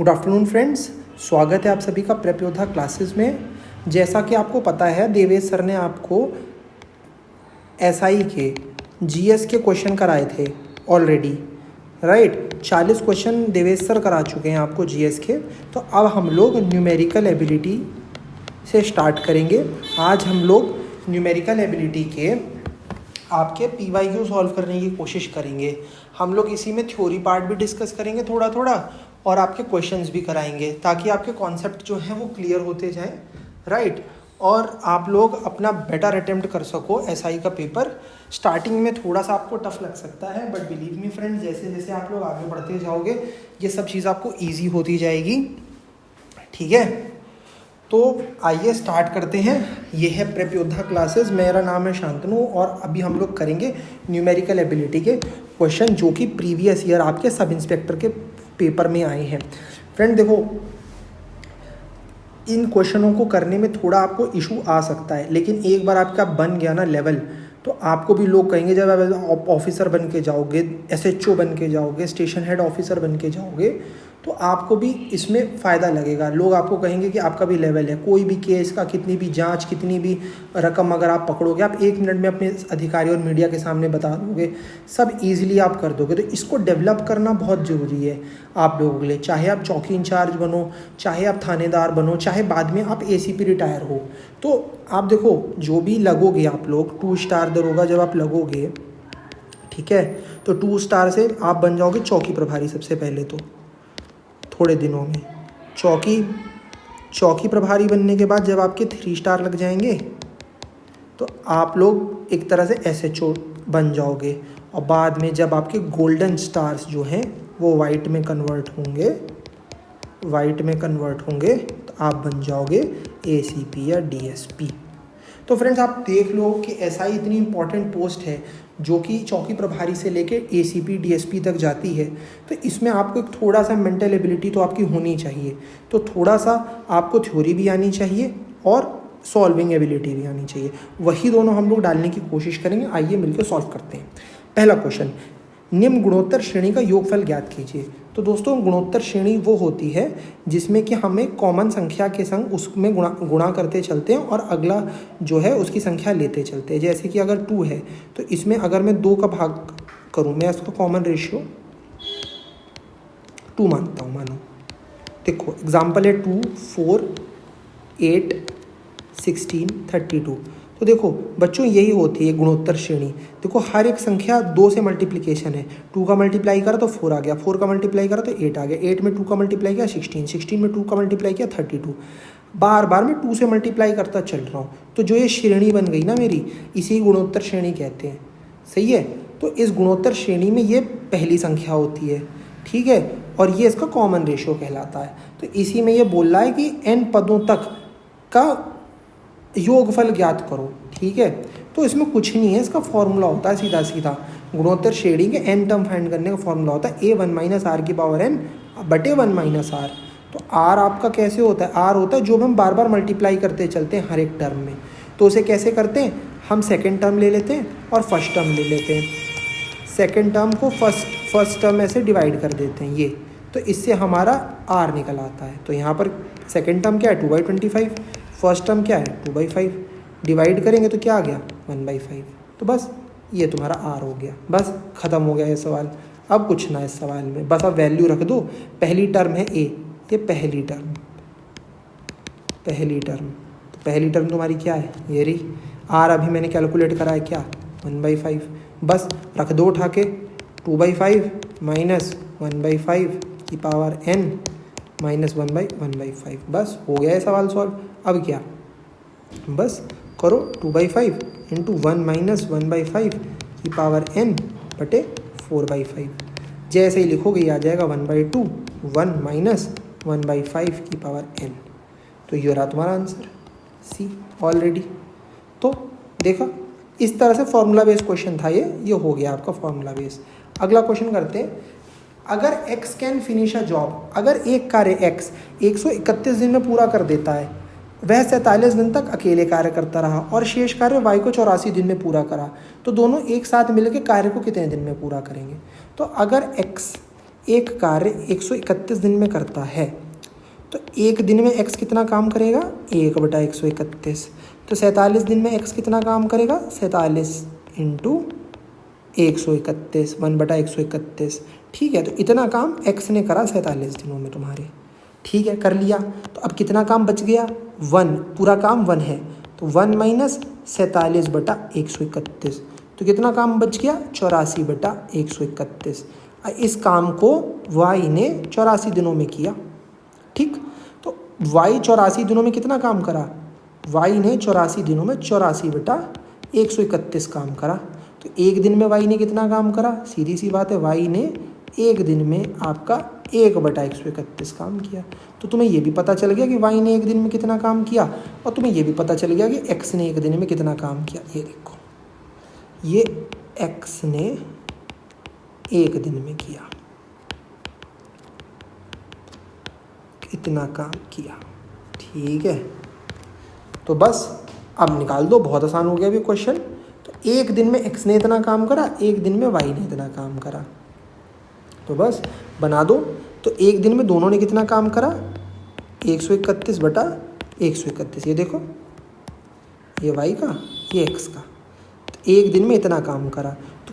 Good afternoon friends, स्वागत है आप सभी का प्रेप योद्धा क्लासेस में। जैसा कि आपको पता है, देवेश सर ने आपको एसआई के जीएस के क्वेश्चन कराए थे already, right. 40 question Devesh sir करा चुके हैं आपको जीएस के। तो अब हम लोग न्यूमेरिकल एबिलिटी से स्टार्ट करेंगे। आज हम लोग न्यूमेरिकल एबिलिटी के आपके पीवाईक्यू सॉल्व करने की कोशिश करेंगे। हम लोग इसी में थ्योरी पार्ट भी डिस्कस करेंगे थोड़ा थोड़ा, और आपके क्वेश्चंस भी कराएंगे ताकि आपके कॉन्सेप्ट जो हैं वो क्लियर होते जाएं, राइट। और आप लोग अपना बेटर अटेम्प्ट कर सको एसआई का पेपर। स्टार्टिंग में थोड़ा सा आपको टफ लग सकता है, बट बिलीव मी फ्रेंड्स, जैसे जैसे आप लोग आगे बढ़ते जाओगे ये सब चीज़ आपको ईजी होती जाएगी, ठीक है। तो आइए स्टार्ट करते हैं। ये है प्रेप योद्धा क्लासेस, मेरा नाम है शांतनु, और अभी हम लोग करेंगे न्यूमेरिकल एबिलिटी के क्वेश्चन जो कि प्रीवियस ईयर आपके सब इंस्पेक्टर के पेपर में आए हैं। फ्रेंड देखो, इन क्वेश्चनों को करने में थोड़ा आपको इशू आ सकता है, लेकिन एक बार आपका बन गया ना लेवल, तो आपको भी लोग कहेंगे, जब आप ऑफिसर बन के जाओगे, एसएचओ बन के जाओगे, स्टेशन हेड ऑफिसर बन के जाओगे, तो आपको भी इसमें फ़ायदा लगेगा। लोग आपको कहेंगे कि आपका भी लेवल है। कोई भी केस का कितनी भी जांच, कितनी भी रकम अगर आप पकड़ोगे, आप 1 मिनट में अपने अधिकारी और मीडिया के सामने बता दोगे, सब इजीली आप कर दोगे। तो इसको डेवलप करना बहुत ज़रूरी है आप लोगों के लिए। चाहे आप चौकी इंचार्ज बनो, चाहे आप थानेदार बनो, चाहे बाद में आप एसीपी रिटायर हो, तो आप देखो जो भी लगोगे आप लोग 2 स्टार दरोगा जब आप लगोगे, ठीक है, तो 2 स्टार से आप बन जाओगे चौकी प्रभारी सबसे पहले। तो थोड़े दिनों में चौकी प्रभारी बनने के बाद जब आपके 3 स्टार लग जाएंगे तो आप लोग एक तरह से एसएचओ बन जाओगे, और बाद में जब आपके गोल्डन स्टार्स जो हैं वो वाइट में कन्वर्ट होंगे तो आप बन जाओगे एसीपी या डीएसपी। तो फ्रेंड्स आप देख लो कि एसआई इतनी इंपॉर्टेंट पोस्ट है जो कि चौकी प्रभारी से लेके एसीपी डीएसपी तक जाती है। तो इसमें आपको एक थोड़ा सा मेंटल एबिलिटी तो आपकी होनी चाहिए, तो थोड़ा सा आपको थ्योरी भी आनी चाहिए और सॉल्विंग एबिलिटी भी आनी चाहिए। वही दोनों हम लोग डालने की कोशिश करेंगे। आइए मिलकर सॉल्व करते हैं। पहला क्वेश्चन, निम्न गुणोत्तर श्रेणी का योगफल ज्ञात कीजिए। तो दोस्तों गुणोत्तर श्रेणी वो होती है जिसमें कि हमें कॉमन संख्या के संग उसमें गुणा करते चलते हैं और अगला जो है उसकी संख्या लेते चलते हैं। जैसे कि अगर 2 है तो इसमें अगर मैं 2 का भाग करूं, मैं इसका कॉमन रेशियो 2 मानता हूं। मानो देखो एग्जाम्पल है 2, 4, 8, 16, 32। तो देखो बच्चों यही होती है गुणोत्तर श्रेणी। देखो हर एक संख्या 2 से मल्टीप्लिकेशन है। 2 का मल्टीप्लाई करा तो 4 आ गया, 4 का मल्टीप्लाई करा तो 8 आ गया, 8 में 2 का मल्टीप्लाई किया 16, 16 में 2 का मल्टीप्लाई किया 32। बार बार मैं 2 से मल्टीप्लाई करता चल रहा हूँ, तो जो ये श्रेणी बन गई ना मेरी, इसी गुणोत्तर श्रेणी कहते हैं। सही है। तो इस गुणोत्तर श्रेणी में ये पहली संख्या होती है, ठीक है, और ये इसका कॉमन रेशियो कहलाता है। तो इसी में ये बोल रहा है कि n पदों तक का योगफल ज्ञात करो, ठीक है। तो इसमें कुछ नहीं है, इसका फॉर्मूला होता है सीधा सीधा। गुणोत्तर श्रेणी के n टर्म फाइंड करने का फॉर्मूला होता है a1 - r की पावर n बटे 1 - r। तो r आपका कैसे होता है, r होता है जो हम बार बार मल्टीप्लाई करते चलते हैं हर एक टर्म में। तो उसे कैसे करते हैं, हम सेकेंड टर्म ले लेते हैं और फर्स्ट टर्म ले लेते हैं। सेकेंड टर्म को फर्स्ट टर्म में से डिवाइड कर देते हैं, ये तो इससे हमारा r निकल आता है। तो यहाँ पर सेकेंड टर्म क्या है 2/25, फर्स्ट टर्म क्या है 2/5, डिवाइड करेंगे तो क्या आ गया 1/5। तो बस ये तुम्हारा r हो गया, बस ख़त्म हो गया ये सवाल। अब कुछ ना इस सवाल में, बस अब वैल्यू रख दो। पहली टर्म है a, ये पहली टर्म, तो पहली टर्म तुम्हारी क्या है, ये रही। r अभी मैंने कैलकुलेट करा है क्या 1/5, बस रख दो उठा के। 2/5 माइनस 1/5 की पावर n माइनस 1/5, बस हो गया है सवाल सॉल्व। अब क्या, बस करो 2/5 इंटू 1 माइनस 1/5 की पावर n बटे 4/5। जैसे ही लिखोगे ये आ जाएगा 1/2, 1 माइनस 1/5 की पावर n। तो ये रहा तुम्हारा आंसर सी ऑलरेडी। तो देखा, इस तरह से फॉर्मूला बेस्ड क्वेश्चन था ये हो गया आपका फॉर्मूला बेस्ड। अगला क्वेश्चन करते हैं। अगर x can finish a job, अगर एक कार्य x 131 दिन में पूरा कर देता है, वह 47 दिन तक अकेले कार्य करता रहा और शेष कार्य y को 84 दिन में पूरा करा, तो दोनों एक साथ मिलकर कार्य को कितने दिन में पूरा करेंगे। तो अगर x एक कार्य 131 दिन में करता है, तो एक दिन में x कितना काम करेगा, 1/131। तो 47 दिन में x कितना काम करेगा, 47 इंटू 131, 1/131। ठीक है, तो इतना काम x ने करा 47 दिनों में तुम्हारे। ठीक है, कर लिया। तो अब कितना काम बच गया, 1, पूरा काम 1 है, तो 1 माइनस 47/131, तो कितना काम बच गया, 84/131। इस काम को y ने 84 दिनों में किया। ठीक, तो y 84 दिनों में कितना काम करा, y ने 84 दिनों में 84/131 काम करा। तो एक दिन में y ने कितना काम करा, सीधी सी बात है, y ने एक दिन में आपका 1/131 काम किया। तो तुम्हें ये भी पता चल गया कि y ने एक दिन में कितना काम किया, और तुम्हें ये भी पता चल गया कि x ने एक दिन में कितना काम किया। ये देखो, ये x ने एक दिन में किया, इतना काम किया। ठीक है, तो बस अब निकाल दो, बहुत आसान हो गया अभी क्वेश्चन। तो एक दिन में x ने इतना काम करा, एक दिन में y ने इतना काम करा, तो बस बना दो। तो एक दिन में दोनों ने कितना काम करा, 131/131। ये देखो, ये y का, ये x का, तो एक दिन में इतना काम करा। तो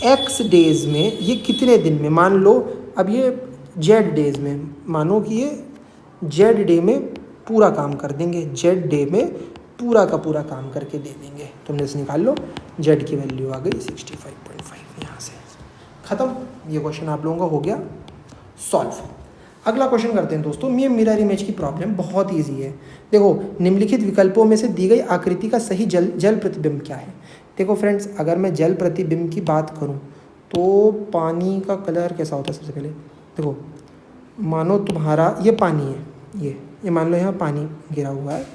x डेज में ये कितने दिन में, मान लो अब ये z डेज में, मानो कि ये z डे में पूरा काम कर देंगे, z डे में पूरा का पूरा काम करके दे देंगे। तुमने से निकाल लो, z की वैल्यू आ गई 65.5, यहाँ से ख़त्म। ये क्वेश्चन आप लोगों का हो गया सॉल्व। अगला क्वेश्चन करते हैं दोस्तों, ये मिरर इमेज की प्रॉब्लम बहुत ईजी है। देखो, निम्नलिखित विकल्पों में से दी गई आकृति का सही जल प्रतिबिंब क्या है। देखो फ्रेंड्स, अगर मैं जल प्रतिबिंब की बात करूं तो पानी का कलर कैसा होता है। सबसे पहले देखो, मानो तुम्हारा ये पानी है, ये मान लो यहाँ पानी गिरा हुआ है,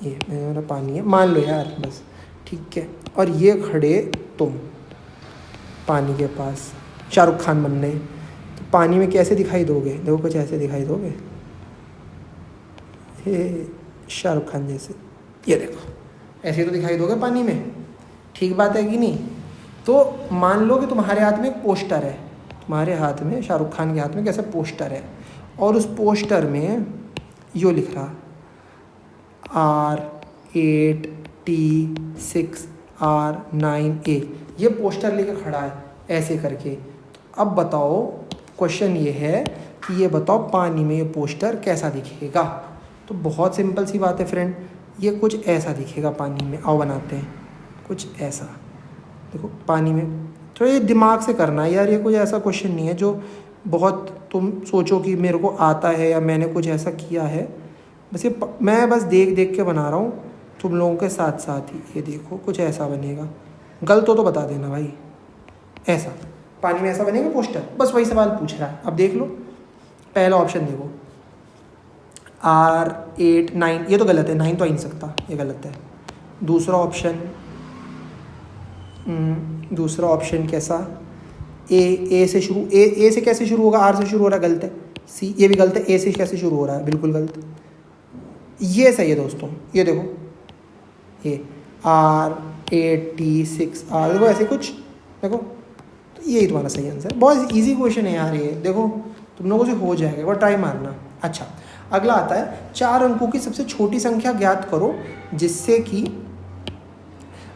ये मेरा पानी है, मान लो यार बस, ठीक है। और ये खड़े तुम पानी के पास, शाहरुख खान बन रहे, तो पानी में कैसे दिखाई दोगे, देखो कुछ ऐसे दिखाई दोगे, ये शाहरुख खान जैसे, ये देखो ऐसे तो दिखाई दोगे पानी में, ठीक बात है कि नहीं। तो मान लो कि तुम्हारे हाथ में एक पोस्टर है, तुम्हारे हाथ में, शाहरुख खान के हाथ में कैसे पोस्टर है, और उस पोस्टर में यो लिख रहा R8T6R9A, ये पोस्टर लेके खड़ा है ऐसे करके। अब बताओ, क्वेश्चन ये है कि ये बताओ पानी में ये पोस्टर कैसा दिखेगा। तो बहुत सिंपल सी बात है फ्रेंड, ये कुछ ऐसा दिखेगा पानी में। आओ बनाते हैं कुछ ऐसा। देखो पानी में, थोड़ा ये दिमाग से करना है यार, ये कुछ ऐसा क्वेश्चन नहीं है जो बहुत तुम सोचो कि मेरे को आता है या मैंने कुछ ऐसा किया है। बस ये मैं बस देख देख के बना रहा हूँ तुम लोगों के साथ साथ ही। ये देखो कुछ ऐसा बनेगा, गलत हो तो बता देना भाई। ऐसा पानी में ऐसा बनेगा पोस्टर, बस वही सवाल पूछ रहा है। अब देख लो, पहला ऑप्शन देखो R8 9, ये तो गलत है, 9 तो आ नहीं सकता, ये गलत है। दूसरा ऑप्शन कैसा, ए से शुरू, ए से कैसे शुरू होगा, आर से शुरू हो रहा है, गलत है। सी, ये भी गलत है, ए से कैसे शुरू हो रहा है, बिल्कुल गलत। ये सही है दोस्तों, ये देखो, ये R8T6R, देखो ऐसे कुछ, देखो तो यही तुम्हारा सही आंसर। बहुत इजी क्वेश्चन है यार ये, देखो तुम लोगों से हो जाएगा, एक बार ट्राई मारना। अच्छा, अगला आता है 4 अंकों की सबसे छोटी संख्या ज्ञात करो जिससे कि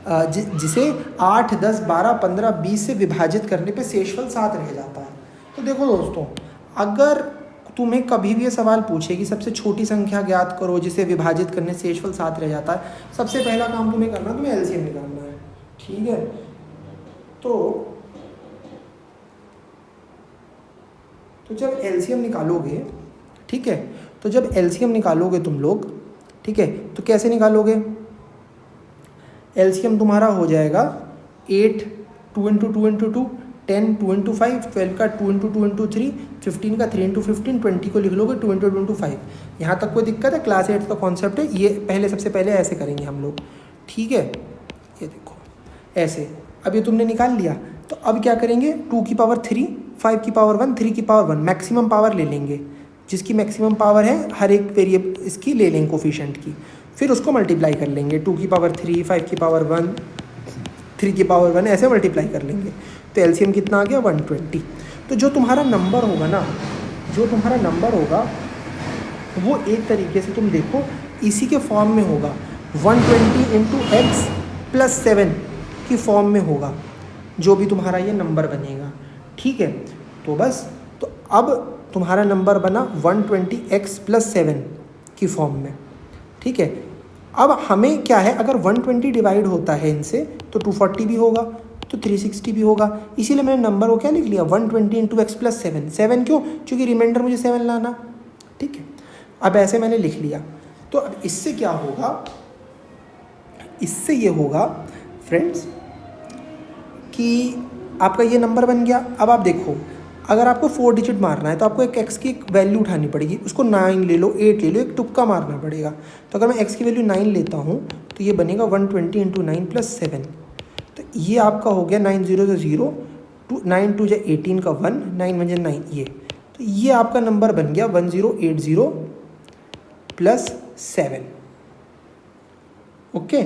जिसे 8, 10, 12, 15, 20 से विभाजित करने पे शेषफल 7 रह जाता है। तो देखो दोस्तों, अगर तुम्हें कभी भी ये सवाल पूछे कि सबसे छोटी संख्या ज्ञात करो जिसे विभाजित करने से शेषफल 7 रह जाता है, सबसे पहला काम तुम्हें करना है, तुम्हें एलसीएम निकालना है। ठीक है, तो जब एलसीएम निकालोगे, ठीक है, तो जब एलसीएम निकालोगे तुम लोग, ठीक है, तो कैसे निकालोगे, एलसीएम तुम्हारा हो जाएगा 8, 2 × 2 × 2, 10, 2 × 5, 12 का 2 × 2 × 3, 15 का 3 × 15, 20 को लिख लोगे 2 × 5। यहाँ तक कोई दिक्कत है, क्लास 8 का कॉन्सेप्ट है ये। पहले सबसे पहले ऐसे करेंगे हम लोग, ठीक है, ये देखो ऐसे। अब ये तुमने निकाल लिया, तो अब क्या करेंगे, 2 की पावर 3, 5 की पावर 1, 3 की पावर 1, मैक्सिमम पावर ले लेंगे, जिसकी मैक्सिमम पावर है हर एक वेरिएबल इसकी ले लेंगे कोफिशिएंट की, फिर उसको मल्टीप्लाई कर लेंगे। 2 की पावर 3, 5 की पावर 1, 3 की पावर 1, ऐसे मल्टीप्लाई कर लेंगे। तो एलसीएम कितना आ गया, 120। तो जो तुम्हारा नंबर होगा ना, जो तुम्हारा नंबर होगा वो एक तरीके से तुम देखो इसी के फॉर्म में होगा, 120 इंटू एक्स प्लस 7 की फॉर्म में होगा जो भी तुम्हारा ये नंबर बनेगा। ठीक है, तो बस, तो अब तुम्हारा नंबर बना 120x प्लस 7 की फॉर्म में। ठीक है, अब हमें क्या है, अगर 120 डिवाइड होता है इनसे तो 240 भी होगा, तो 360 भी होगा। इसीलिए मैंने नंबर को क्या लिख लिया, 120 इंटू एक्स प्लस 7। 7 क्यों, क्योंकि रिमाइंडर मुझे 7 लाना। ठीक है, अब ऐसे मैंने लिख लिया। तो अब इससे क्या होगा, इससे ये होगा फ्रेंड्स कि आपका ये नंबर बन गया। अब आप देखो, अगर आपको 4 डिजिट मारना है तो आपको एक x की एक वैल्यू उठानी पड़ेगी, उसको 9 ले लो, 8 ले लो, एक तुक्का मारना पड़ेगा। तो अगर मैं x की वैल्यू 9 लेता हूँ तो ये बनेगा 120 इंटू 9 प्लस 7। तो ये आपका हो गया 9 0 से 0, 9 2 जा 18 का 1, 9 1 जा 9 ये। तो ये आपका नंबर बन गया 1080 प्लस 7। ओके,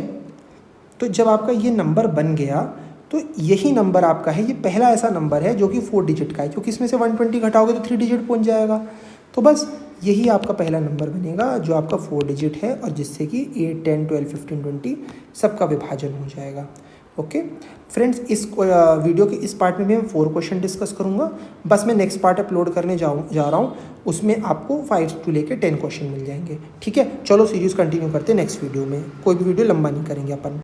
तो जब आपका ये नंबर बन गया तो यही नंबर आपका है, ये पहला ऐसा नंबर है जो कि 4 डिजिट का है, क्योंकि इसमें से 120 घटाओगे तो 3 डिजिट पहुंच जाएगा। तो बस यही आपका पहला नंबर बनेगा जो आपका 4 डिजिट है, और जिससे कि 8 10 12 15 20 सबका विभाजन हो जाएगा। ओके फ्रेंड्स, इस वीडियो के इस पार्ट में भी मैं 4 क्वेश्चन डिस्कस करूँगा। बस मैं नेक्स्ट पार्ट अपलोड करने जा रहा हूँ, उसमें आपको 5 to लेके 10 क्वेश्चन मिल जाएंगे। ठीक है, चलो सीरीज़ कंटिन्यू करते हैं नेक्स्ट वीडियो में, कोई भी वीडियो लंबा नहीं करेंगे अपन।